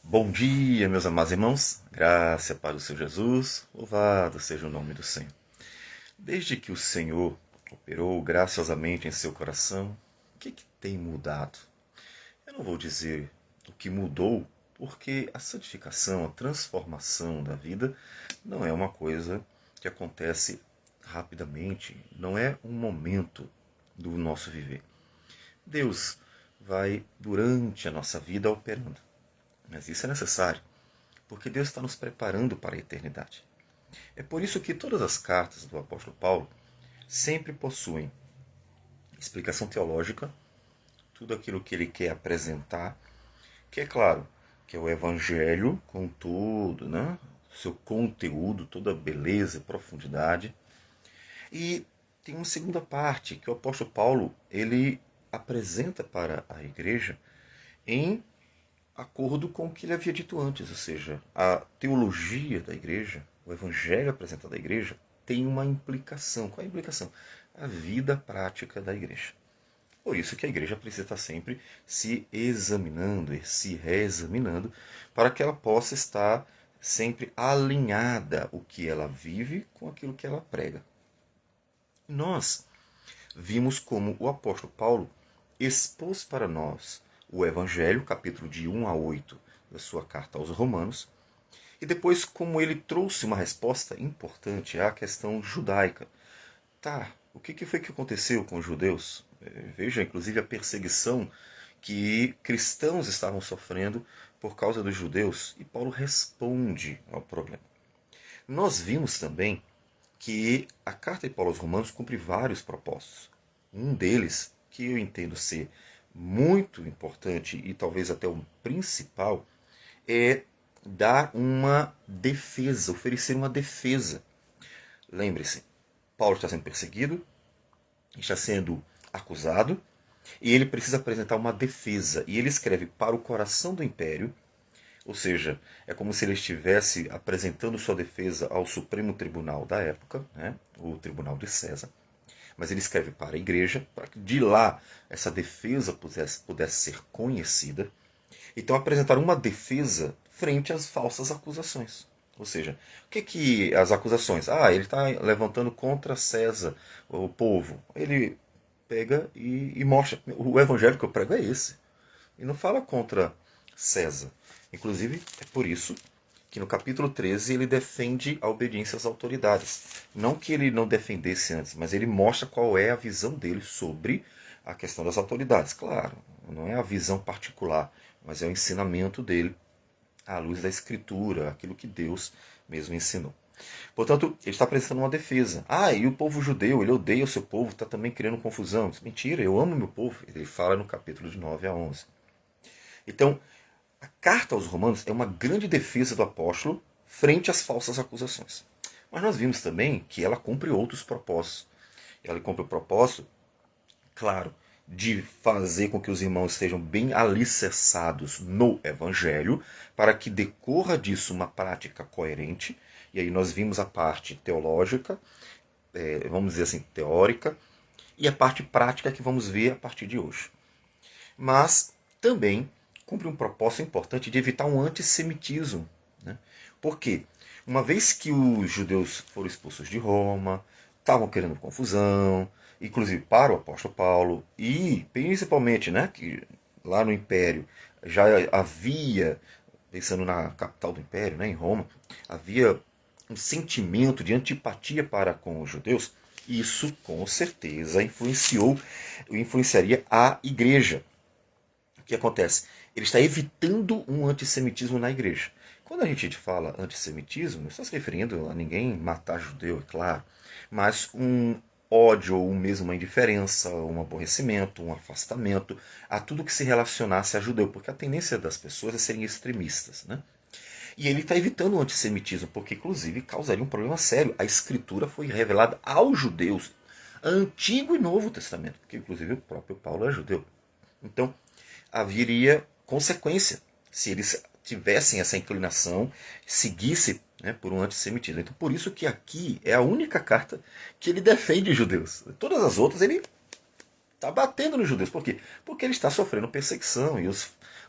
Bom dia, meus amados irmãos. Graça para o Senhor Jesus. Louvado seja o nome do Senhor. Desde que o Senhor operou graciosamente em seu coração, o que tem mudado? Eu não vou dizer o que mudou, porque a santificação, a transformação da vida, não é uma coisa que acontece rapidamente, não é um momento do nosso viver. Deus vai, durante a nossa vida, operando. Mas isso é necessário, porque Deus está nos preparando para a eternidade. É por isso que todas as cartas do apóstolo Paulo sempre possuem explicação teológica, tudo aquilo que ele quer apresentar, que é claro, que é o evangelho com tudo, né? Seu conteúdo, toda a beleza e profundidade. E tem uma segunda parte que o apóstolo Paulo ele apresenta para a igreja em acordo com o que ele havia dito antes, ou seja, a teologia da igreja, o evangelho apresentado à igreja, tem uma implicação. Qual é a implicação? A vida prática da igreja. Por isso que a igreja precisa estar sempre se examinando e se reexaminando para que ela possa estar sempre alinhada o que ela vive com aquilo que ela prega. Nós vimos como o apóstolo Paulo expôs para nós o Evangelho, capítulo de 1 a 8 da sua carta aos Romanos, e depois como ele trouxe uma resposta importante à questão judaica. Tá, o que foi que aconteceu com os judeus? Veja, inclusive, a perseguição que cristãos estavam sofrendo por causa dos judeus, e Paulo responde ao problema. Nós vimos também que a carta de Paulo aos Romanos cumpre vários propósitos. Um deles, que eu entendo ser muito importante e talvez até o principal, é dar uma defesa, oferecer uma defesa. Lembre-se, Paulo está sendo perseguido, está sendo acusado, e ele precisa apresentar uma defesa. E ele escreve para o coração do império, ou seja, é como se ele estivesse apresentando sua defesa ao Supremo Tribunal da época, né, o Tribunal de César. Mas ele escreve para a igreja, para que de lá essa defesa pudesse ser conhecida. Então apresentar uma defesa frente às falsas acusações. Ou seja, o que as acusações? Ah, ele está levantando contra César, o povo. Ele pega e mostra. O evangelho que eu prego é esse. E não fala contra César. Inclusive, é por isso que no capítulo 13 ele defende a obediência às autoridades. Não que ele não defendesse antes, mas ele mostra qual é a visão dele sobre a questão das autoridades. Claro, não é a visão particular, mas é o ensinamento dele à luz da Escritura, aquilo que Deus mesmo ensinou. Portanto, ele está apresentando uma defesa. Ah, e o povo judeu, ele odeia o seu povo, está também criando confusão. Mentira, eu amo meu povo. Ele fala no capítulo de 9 a 11. Então, a carta aos Romanos é uma grande defesa do apóstolo frente às falsas acusações. Mas nós vimos também que ela cumpre outros propósitos. Ela cumpre o propósito, claro, de fazer com que os irmãos estejam bem alicerçados no Evangelho, para que decorra disso uma prática coerente. E aí nós vimos a parte teológica, vamos dizer assim, teórica, e a parte prática que vamos ver a partir de hoje. Mas também cumpre um propósito importante de evitar um antissemitismo. Né? Por quê? Uma vez que os judeus foram expulsos de Roma, estavam querendo confusão, inclusive para o apóstolo Paulo, e principalmente, né, que lá no Império já havia, pensando na capital do Império, né, em Roma, havia um sentimento de antipatia para com os judeus. Isso com certeza influenciaria a igreja. O que acontece? Ele está evitando um antissemitismo na igreja. Quando a gente fala antissemitismo, não está se referindo a ninguém matar judeu, é claro, mas um ódio ou mesmo uma indiferença, um aborrecimento, um afastamento a tudo que se relacionasse a judeu, porque a tendência das pessoas é serem extremistas, né? E ele está evitando o antissemitismo, porque inclusive causaria um problema sério. A escritura foi revelada aos judeus, Antigo e Novo Testamento, porque inclusive o próprio Paulo é judeu. Então, haveria consequência se eles tivessem essa inclinação, seguisse, né, por um antissemitismo. Então, por isso que aqui é a única carta que ele defende os judeus. Todas as outras ele está batendo nos judeus. Por quê? Porque ele está sofrendo perseguição e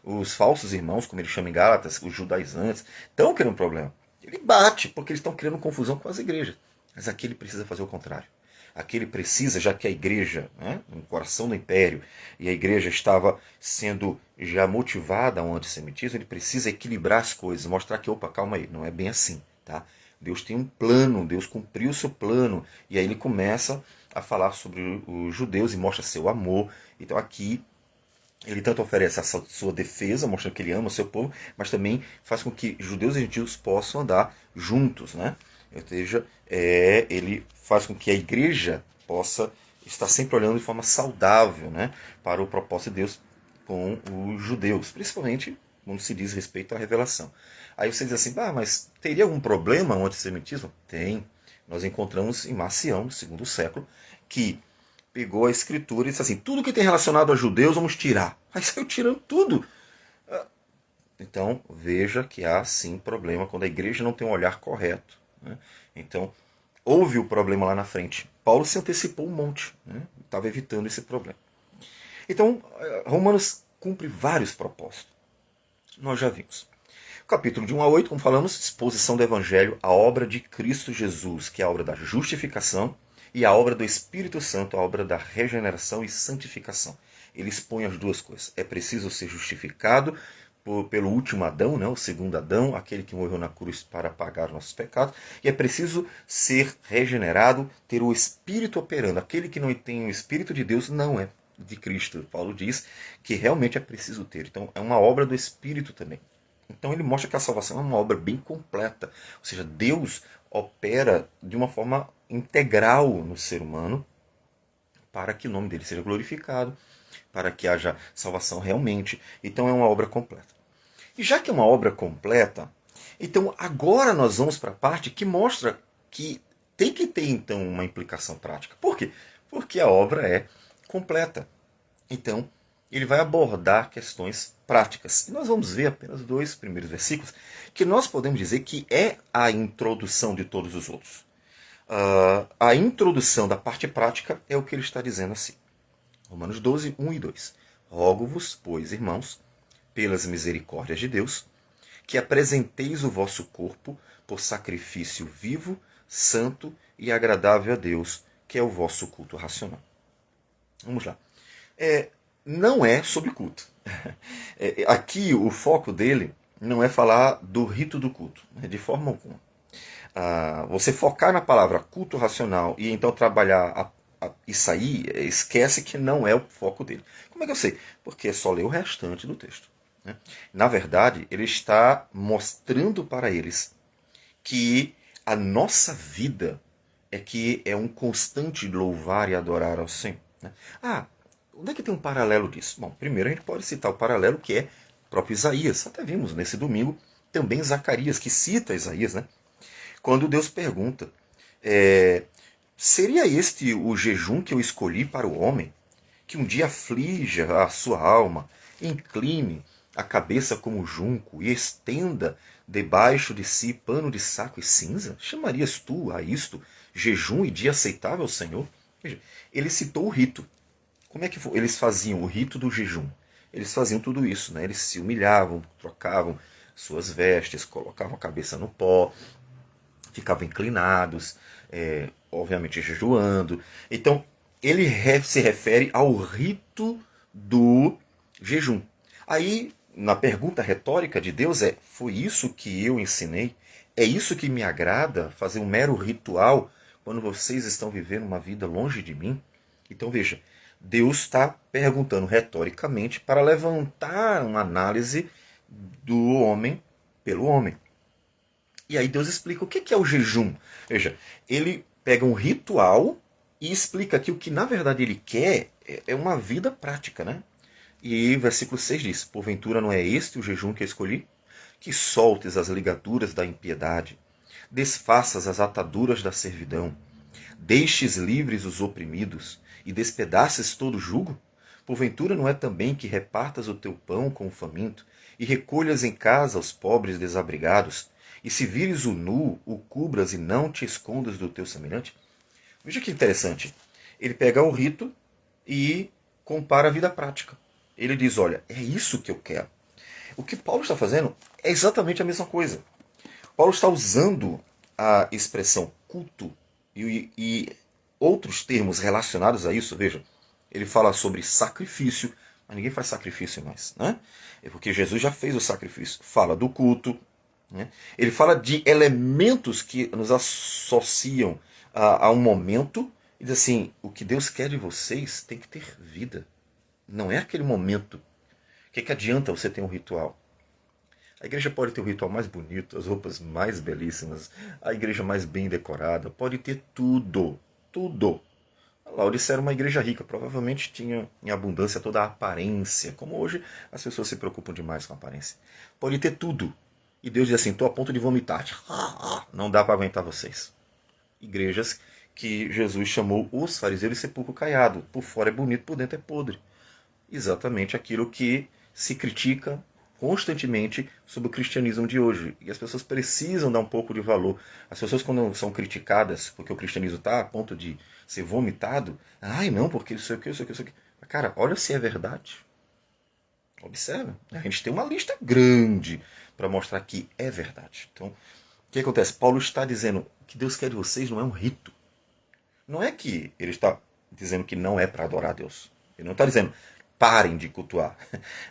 os falsos irmãos, como ele chama em Gálatas, os judaizantes, estão criando problema. Ele bate, porque eles estão criando confusão com as igrejas. Mas aqui ele precisa fazer o contrário. Aqui ele precisa, já que a igreja, né, no coração do império, e a igreja estava sendo já motivada ao antissemitismo, ele precisa equilibrar as coisas, mostrar que, opa, calma aí, não é bem assim. Tá? Deus tem um plano, Deus cumpriu o seu plano, e aí ele começa a falar sobre os judeus e mostra seu amor. Então aqui ele tanto oferece a sua defesa, mostrando que ele ama o seu povo, mas também faz com que judeus e gentios possam andar juntos, né? Ou seja, ele faz com que a igreja possa estar sempre olhando de forma saudável, né, para o propósito de Deus com os judeus, principalmente quando se diz respeito à revelação. Aí você diz assim, mas teria algum problema o antissemitismo? Tem. Nós encontramos em Marcião, no segundo século, que pegou a escritura e disse assim, tudo que tem relacionado a judeus vamos tirar. Aí saiu tirando tudo. Então veja que há sim problema quando a igreja não tem um olhar correto. Né? Então houve o problema lá na frente. Paulo se antecipou um monte, né? Estava evitando esse problema. Então Romanos cumpre vários propósitos. Nós já vimos. Capítulo de 1 a 8, como falamos, exposição do Evangelho, a obra de Cristo Jesus, que é a obra da justificação, e a obra do Espírito Santo, a obra da regeneração e santificação. Ele expõe as duas coisas. É preciso ser justificado pelo último Adão, né, o segundo Adão, aquele que morreu na cruz para pagar os nossos pecados, e é preciso ser regenerado, ter o Espírito operando. Aquele que não tem o Espírito de Deus não é de Cristo. Paulo diz que realmente é preciso ter. Então é uma obra do Espírito também. Então ele mostra que a salvação é uma obra bem completa. Ou seja, Deus opera de uma forma integral no ser humano para que o nome dele seja glorificado, para que haja salvação realmente. Então é uma obra completa. E já que é uma obra completa, então agora nós vamos para a parte que mostra que tem que ter então uma implicação prática. Por quê? Porque a obra é completa. Então, ele vai abordar questões práticas. E nós vamos ver apenas dois primeiros versículos, que nós podemos dizer que é a introdução de todos os outros. A introdução da parte prática é o que ele está dizendo assim. Romanos 12, 1 e 2. Rogo-vos, pois, irmãos, pelas misericórdias de Deus, que apresenteis o vosso corpo por sacrifício vivo, santo e agradável a Deus, que é o vosso culto racional. Vamos lá. Não é sobre culto. Aqui o foco dele não é falar do rito do culto, de forma alguma. Você focar na palavra culto racional e então trabalhar isso aí, esquece que não é o foco dele. Como é que eu sei? Porque é só ler o restante do texto. Né? Na verdade, ele está mostrando para eles que a nossa vida é que é um constante louvar e adorar ao Senhor. Né? Onde é que tem um paralelo disso? Bom, primeiro a gente pode citar o paralelo que é o próprio Isaías. Até vimos nesse domingo também Zacarias, que cita Isaías, né? Quando Deus pergunta, seria este o jejum que eu escolhi para o homem, que um dia aflija a sua alma, incline a cabeça como junco e estenda debaixo de si pano de saco e cinza? Chamarias tu a isto jejum e dia aceitável ao Senhor? Veja, ele citou o rito. Como é que eles faziam o rito do jejum? Eles faziam tudo isso, né? Eles se humilhavam, trocavam suas vestes, colocavam a cabeça no pó, ficavam inclinados, obviamente jejuando. Então, ele se refere ao rito do jejum. Aí, na pergunta retórica de Deus foi isso que eu ensinei? É isso que me agrada? Fazer um mero ritual quando vocês estão vivendo uma vida longe de mim? Então, veja, Deus está perguntando retoricamente para levantar uma análise do homem pelo homem. E aí Deus explica o que é o jejum. Veja, ele pega um ritual e explica que o que na verdade ele quer é uma vida prática, né? E versículo 6 diz, porventura não é este o jejum que eu escolhi? Que soltes as ligaduras da impiedade, desfaças as ataduras da servidão, deixes livres os oprimidos e despedaces todo o jugo? Porventura não é também que repartas o teu pão com o faminto e recolhas em casa os pobres desabrigados, e se vires o nu, o cubras e não te escondas do teu semelhante? Veja que interessante. Ele pega o rito e compara a vida prática. Ele diz, olha, é isso que eu quero. O que Paulo está fazendo é exatamente a mesma coisa. Paulo está usando a expressão culto e outros termos relacionados a isso. Veja, ele fala sobre sacrifício, mas ninguém faz sacrifício mais, né? É porque Jesus já fez o sacrifício. Fala do culto, né? Ele fala de elementos que nos associam a um momento e diz assim: o que Deus quer de vocês tem que ter vida. Não é aquele momento. O que adianta você ter um ritual? A igreja pode ter o ritual mais bonito, as roupas mais belíssimas, a igreja mais bem decorada, pode ter tudo. Tudo. A Laodiceia era uma igreja rica, provavelmente tinha em abundância toda a aparência, como hoje as pessoas se preocupam demais com a aparência. Pode ter tudo. E Deus diz assim: estou a ponto de vomitar. Não dá para aguentar vocês. Igrejas que Jesus chamou os fariseus de sepulcro caiado. Por fora é bonito, por dentro é podre. Exatamente aquilo que se critica constantemente sobre o cristianismo de hoje. E as pessoas precisam dar um pouco de valor. As pessoas, quando são criticadas porque o cristianismo está a ponto de ser vomitado, ai não, porque isso aqui, isso aqui, isso aqui. Cara, olha se é verdade. Observa. A gente tem uma lista grande para mostrar que é verdade. Então, o que acontece? Paulo está dizendo que Deus quer de vocês não é um rito. Não é que ele está dizendo que não é para adorar a Deus. Ele não está dizendo parem de cultuar.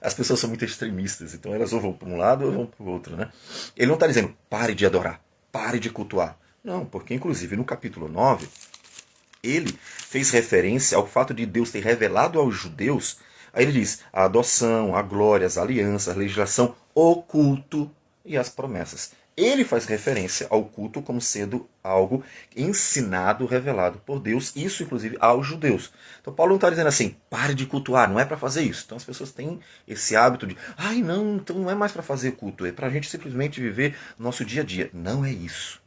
As pessoas são muito extremistas, então elas ou vão para um lado ou vão para o outro, né? Ele não está dizendo pare de adorar, pare de cultuar. Não, porque inclusive no capítulo 9, ele fez referência ao fato de Deus ter revelado aos judeus. Aí ele diz a adoção, a glória, as alianças, a legislação, o culto e as promessas. Ele faz referência ao culto como sendo algo ensinado, revelado por Deus, isso inclusive aos judeus. Então Paulo não está dizendo assim, pare de cultuar, não é para fazer isso. Então as pessoas têm esse hábito de, ai não, então não é mais para fazer culto, é para a gente simplesmente viver nosso dia a dia. Não é isso.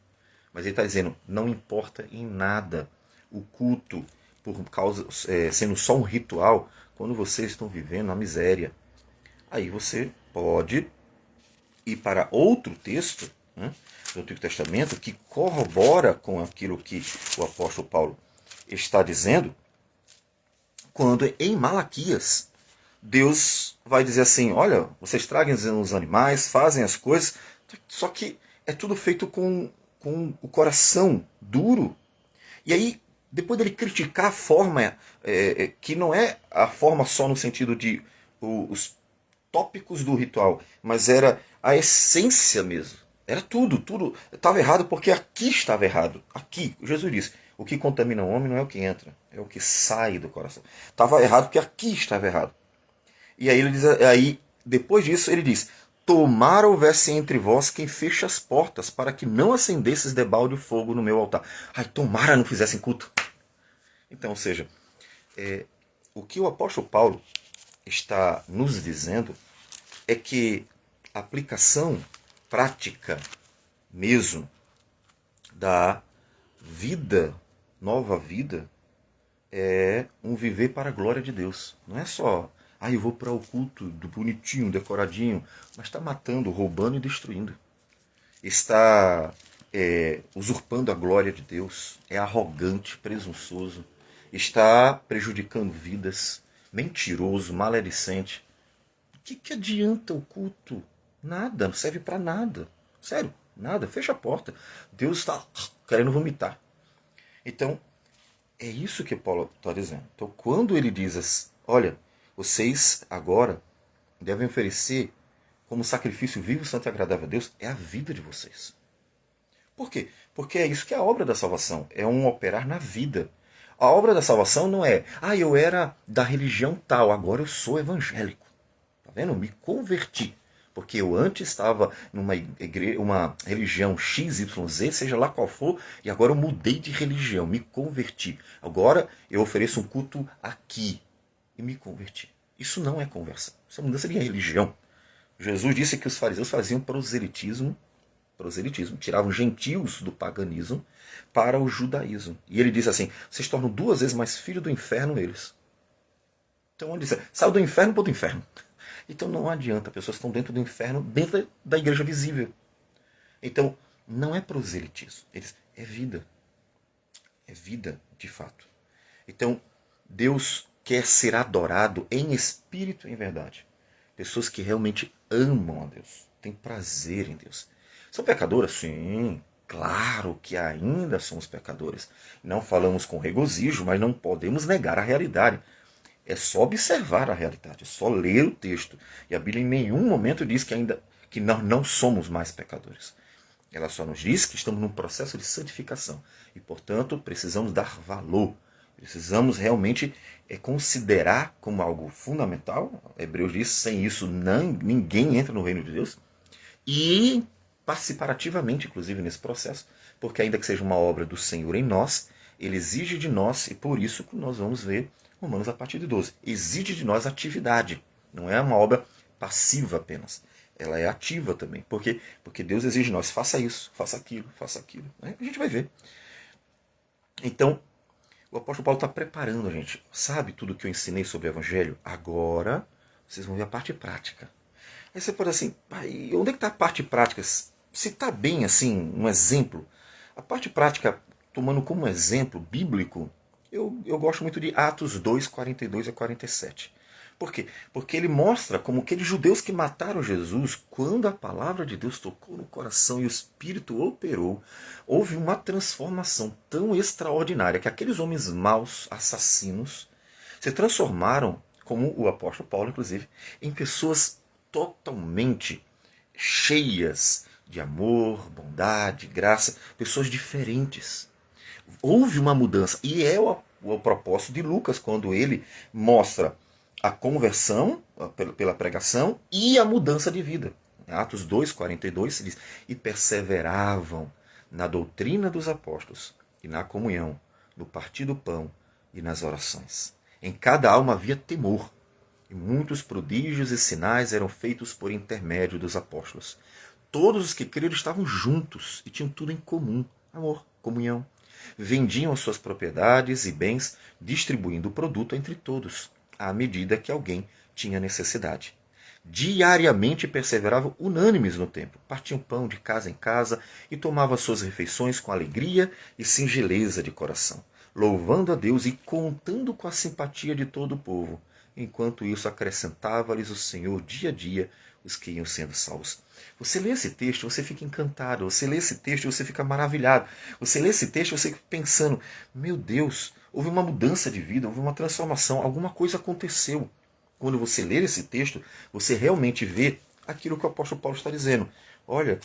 Mas ele está dizendo, não importa em nada o culto, por causa sendo só um ritual, quando vocês estão vivendo a miséria. Aí você pode ir para outro texto, né, do Antigo Testamento que corrobora com aquilo que o apóstolo Paulo está dizendo, quando em Malaquias Deus vai dizer assim: olha, vocês trazem os animais, fazem as coisas, só que é tudo feito com o coração duro. E aí, depois dele criticar a forma, que não é a forma só no sentido de os tópicos do ritual, mas era a essência mesmo. Era tudo, tudo estava errado porque aqui estava errado. Aqui, Jesus disse, o que contamina o homem não é o que entra, é o que sai do coração. Estava errado porque aqui estava errado. E aí ele diz, aí depois disso ele diz: tomara houvesse entre vós quem feche as portas, para que não acendesses debalde de fogo no meu altar. Ai, tomara não fizessem culto. Então, ou seja, o que o apóstolo Paulo está nos dizendo é que a aplicação prática mesmo da vida, nova vida, é um viver para a glória de Deus. Não é só, eu vou para o culto do bonitinho, decoradinho, mas está matando, roubando e destruindo. Está usurpando a glória de Deus, é arrogante, presunçoso, está prejudicando vidas, mentiroso, maledicente. O que adianta o culto? Nada, não serve para nada. Sério, nada. Fecha a porta. Deus está querendo vomitar. Então, é isso que Paulo está dizendo. Então, quando ele diz, olha, vocês agora devem oferecer como sacrifício vivo, santo e agradável a Deus, é a vida de vocês. Por quê? Porque é isso que é a obra da salvação. É um operar na vida. A obra da salvação não é, eu era da religião tal, agora eu sou evangélico. Tá vendo? Me converti. Porque eu antes estava numa uma religião XYZ, seja lá qual for, e agora eu mudei de religião, me converti. Agora eu ofereço um culto aqui e me converti. Isso não é conversão, isso é mudança de religião. Jesus disse que os fariseus faziam proselitismo, tiravam gentios do paganismo para o judaísmo. E ele diz assim: vocês tornam duas vezes mais filho do inferno eles. Então ele diz: saiu do inferno para o inferno. Então não adianta, pessoas estão dentro do inferno, dentro da igreja visível. Então não é proselitismo, é vida. É vida de fato. Então Deus quer ser adorado em espírito e em verdade. Pessoas que realmente amam a Deus, têm prazer em Deus. São pecadoras? Sim, claro que ainda somos pecadores. Não falamos com regozijo, mas não podemos negar a realidade. É só observar a realidade, é só ler o texto. E a Bíblia em nenhum momento diz que nós não somos mais pecadores. Ela só nos diz que estamos num processo de santificação. E, portanto, precisamos dar valor. Precisamos realmente considerar como algo fundamental. Hebreus diz, sem isso ninguém entra no reino de Deus. E participar ativamente, inclusive, nesse processo. Porque ainda que seja uma obra do Senhor em nós, Ele exige de nós, e por isso que nós vamos ver Romanos a partir de 12. Exige de nós atividade. Não é uma obra passiva apenas. Ela é ativa também. Por quê? Porque Deus exige de nós, faça isso, faça aquilo, faça aquilo. A gente vai ver. Então, o apóstolo Paulo está preparando a gente. Sabe tudo que eu ensinei sobre o Evangelho? Agora, vocês vão ver a parte prática. Aí você pode assim, onde é que está a parte prática? Se está bem assim, um exemplo. A parte prática, tomando como exemplo bíblico, eu gosto muito de Atos 2, 42 a 47. Por quê? Porque ele mostra como aqueles judeus que mataram Jesus, quando a palavra de Deus tocou no coração e o Espírito operou, houve uma transformação tão extraordinária que aqueles homens maus, assassinos, se transformaram, como o apóstolo Paulo, inclusive, em pessoas totalmente cheias de amor, bondade, graça, pessoas diferentes. Houve uma mudança, e é o propósito de Lucas, quando ele mostra a conversão pela pregação e a mudança de vida. Atos 2, 42 se diz, e perseveravam na doutrina dos apóstolos, e na comunhão, no partir do pão e nas orações. Em cada alma havia temor, e muitos prodígios e sinais eram feitos por intermédio dos apóstolos. Todos os que creram estavam juntos e tinham tudo em comum, amor, comunhão. Vendiam as suas propriedades e bens, distribuindo o produto entre todos, à medida que alguém tinha necessidade. Diariamente perseveravam unânimes no templo, partiam pão de casa em casa e tomavam suas refeições com alegria e singeleza de coração, louvando a Deus e contando com a simpatia de todo o povo. Enquanto isso, acrescentava-lhes o Senhor dia a dia os que iam sendo salvos. Você lê esse texto, você fica encantado. Você lê esse texto, você fica maravilhado. Você lê esse texto, você fica pensando, meu Deus, houve uma mudança de vida, houve uma transformação, alguma coisa aconteceu. Quando você lê esse texto, você realmente vê aquilo que o apóstolo Paulo está dizendo. Olha,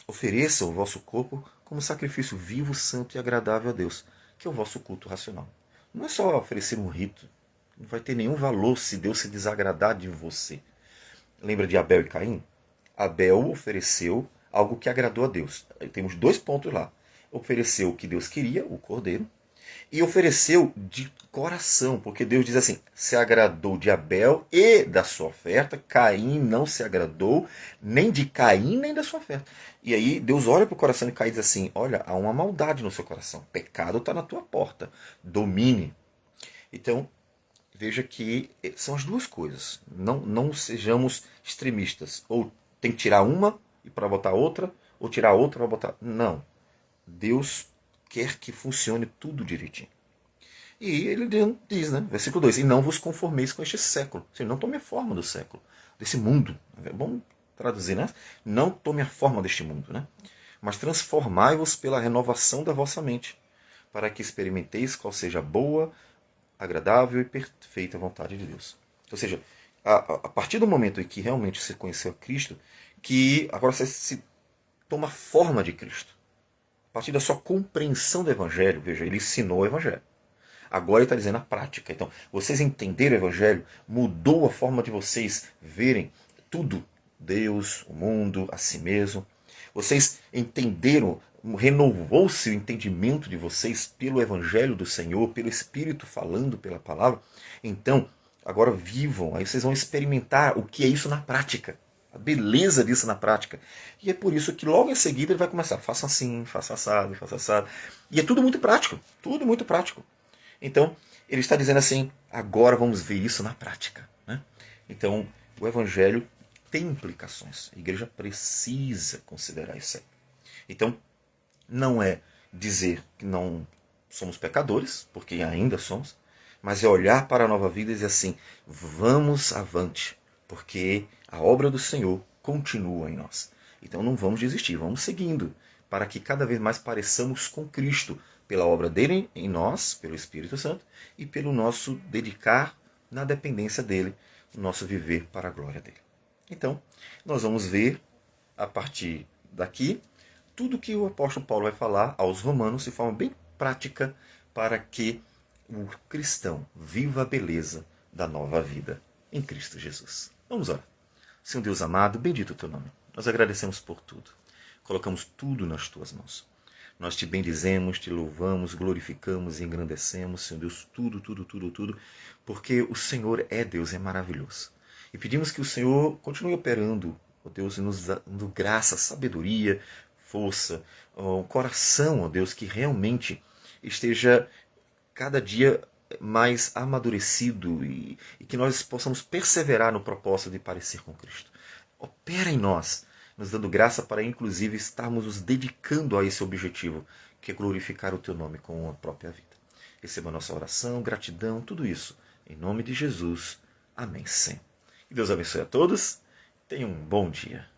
ofereça o vosso corpo como sacrifício vivo, santo e agradável a Deus, que é o vosso culto racional. Não é só oferecer um rito. Não vai ter nenhum valor se Deus se desagradar de você. Lembra de Abel e Caim? Abel ofereceu algo que agradou a Deus. Temos 2 pontos lá. Ofereceu o que Deus queria, o cordeiro, e ofereceu de coração, porque Deus diz assim, se agradou de Abel e da sua oferta, Caim não se agradou nem de Caim nem da sua oferta. E aí Deus olha para o coração de Caim e diz assim, olha, há uma maldade no seu coração, pecado está na tua porta, domine. Então, veja que são as duas coisas. Não sejamos extremistas. Ou tem que tirar uma e para botar outra, ou tirar outra para botar. Não. Deus quer que funcione tudo direitinho. E ele diz, né? Versículo 2: e não vos conformeis com este século. Ou seja, não tome a forma do século, desse mundo. Vamos traduzir, né? Não tome a forma deste mundo, né? Mas transformai-vos pela renovação da vossa mente, para que experimenteis qual seja a boa, agradável e perfeita vontade de Deus. Ou seja, a partir do momento em que realmente você conheceu a Cristo, que agora você se toma a forma de Cristo. A partir da sua compreensão do Evangelho, veja, ele ensinou o Evangelho. Agora ele está dizendo a prática. Então, vocês entenderam o Evangelho, mudou a forma de vocês verem tudo. Deus, o mundo, a si mesmo. Vocês entenderam, renovou-se o entendimento de vocês pelo Evangelho do Senhor, pelo Espírito falando pela palavra. Então, agora vivam, aí vocês vão experimentar o que é isso na prática. A beleza disso na prática. E é por isso que logo em seguida ele vai começar, faça assim, faça assado, faça assado. E é tudo muito prático, tudo muito prático. Então, ele está dizendo assim, agora vamos ver isso na prática. Né? Então, o Evangelho tem implicações. A igreja precisa considerar isso aí. Então, não é dizer que não somos pecadores, porque ainda somos, mas é olhar para a nova vida e dizer assim, vamos avante, porque a obra do Senhor continua em nós. Então não vamos desistir, vamos seguindo, para que cada vez mais pareçamos com Cristo, pela obra dele em nós, pelo Espírito Santo, e pelo nosso dedicar na dependência dele, no nosso viver para a glória dele. Então, nós vamos ver, a partir daqui, tudo que o apóstolo Paulo vai falar aos romanos de forma bem prática, para que o cristão viva a beleza da nova vida em Cristo Jesus. Vamos orar. Senhor Deus amado, bendito o teu nome. Nós agradecemos por tudo. Colocamos tudo nas tuas mãos. Nós te bendizemos, te louvamos, glorificamos e engrandecemos, Senhor Deus, tudo, porque o Senhor é Deus, é maravilhoso. E pedimos que o Senhor continue operando, ó Deus, nos dando graça, sabedoria, força, um coração, ó Deus, que realmente esteja cada dia mais amadurecido e que nós possamos perseverar no propósito de parecer com Cristo. Opera em nós, nos dando graça para inclusive estarmos nos dedicando a esse objetivo, que é glorificar o teu nome com a própria vida. Receba a nossa oração, gratidão, tudo isso, em nome de Jesus. Amém, Senhor. Que Deus abençoe a todos. Tenham um bom dia.